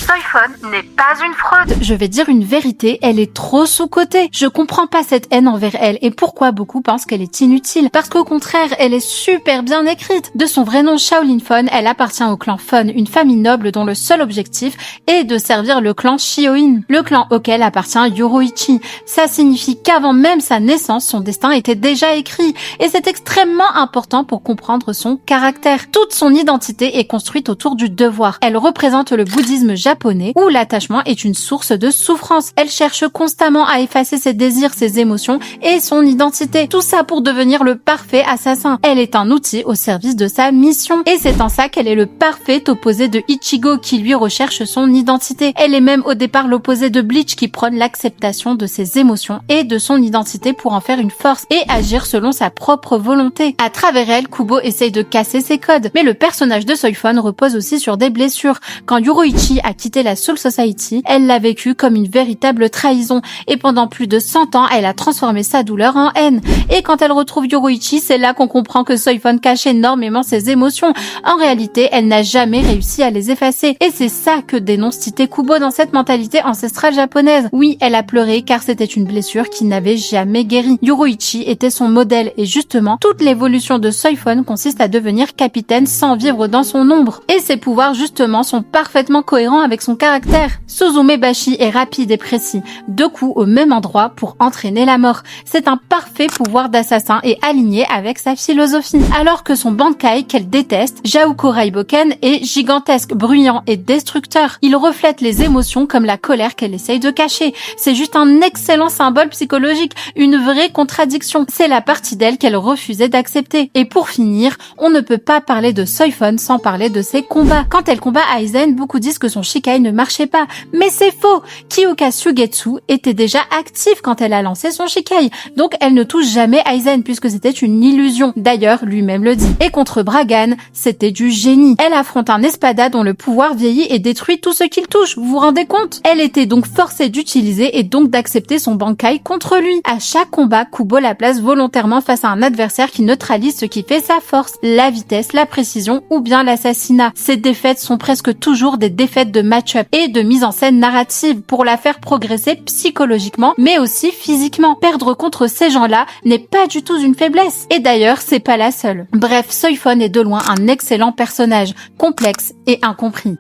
Soifon n'est pas une fraude. Je vais dire une vérité, elle est trop sous-cotée. Je comprends pas cette haine envers elle et pourquoi beaucoup pensent qu'elle est inutile. Parce qu'au contraire, elle est super bien écrite. De son vrai nom Shaolin Fon, elle appartient au clan Fon, une famille noble dont le seul objectif est de servir le clan Shioin, le clan auquel appartient Yoruichi. Ça signifie qu'avant même sa naissance, son destin était déjà écrit et c'est extrêmement important pour comprendre son caractère. Toute son identité est construite autour du devoir. Elle représente le bouddhisme japonais où l'attachement est une source de souffrance. Elle cherche constamment à effacer ses désirs, ses émotions et son identité. Tout ça pour devenir le parfait assassin. Elle est un outil au service de sa mission. Et c'est en ça qu'elle est le parfait opposé de Ichigo qui lui recherche son identité. Elle est même au départ l'opposé de Bleach qui prône l'acceptation de ses émotions et de son identité pour en faire une force et agir selon sa propre volonté. À travers elle, Kubo essaye de casser ses codes. Mais le personnage de Soifon repose aussi sur des blessures. Quand Yoruichi a quitté la Soul Society, elle l'a vécu comme une véritable trahison. Et pendant plus de 100 ans, elle a transformé sa douleur en haine. Et quand elle retrouve Yoruichi, c'est là qu'on comprend que Soifon cache énormément ses émotions. En réalité, elle n'a jamais réussi à les effacer. Et c'est ça que dénonce Tite Kubo dans cette mentalité ancestrale japonaise. Oui, elle a pleuré car c'était une blessure qui n'avait jamais guéri. Yoruichi était son modèle et justement, toute l'évolution de Soifon consiste à devenir capitaine sans vivre dans son ombre. Et ses pouvoirs justement sont parfaitement cohérents avec son caractère. Suzume Bashi est rapide et précis, 2 coups au même endroit pour entraîner la mort. C'est un parfait pouvoir d'assassin et aligné avec sa philosophie. Alors que son Bankai, qu'elle déteste, Jaouko Raiboken, est gigantesque, bruyant et destructeur. Il reflète les émotions comme la colère qu'elle essaye de cacher. C'est juste un excellent symbole psychologique, une vraie contradiction. C'est la partie d'elle qu'elle refusait d'accepter. Et pour finir, on ne peut pas parler de Soifon sans parler de ses combats. Quand elle combat Aizen, beaucoup disent que son Shikai ne marchait pas. Mais c'est faux! Kyoka Sugetsu était déjà active quand elle a lancé son Shikai. Donc elle ne touche jamais Aizen puisque c'était une illusion. D'ailleurs, lui-même le dit. Et contre Bragan, c'était du génie. Elle affronte un Espada dont le pouvoir vieillit et détruit tout ce qu'il touche. Vous vous rendez compte? Elle était donc forcée d'utiliser et donc d'accepter son Bankai contre lui. À chaque combat, Kubo la place volontairement face à un adversaire qui neutralise ce qui fait sa force, la vitesse, la précision ou bien l'assassinat. Ces défaites sont presque toujours des défaites de match-up et de mise en scène narrative pour la faire progresser psychologiquement mais aussi physiquement. Perdre contre ces gens-là n'est pas du tout une faiblesse. Et d'ailleurs, c'est pas la seule. Bref, Soifon est de loin un excellent personnage, complexe et incompris.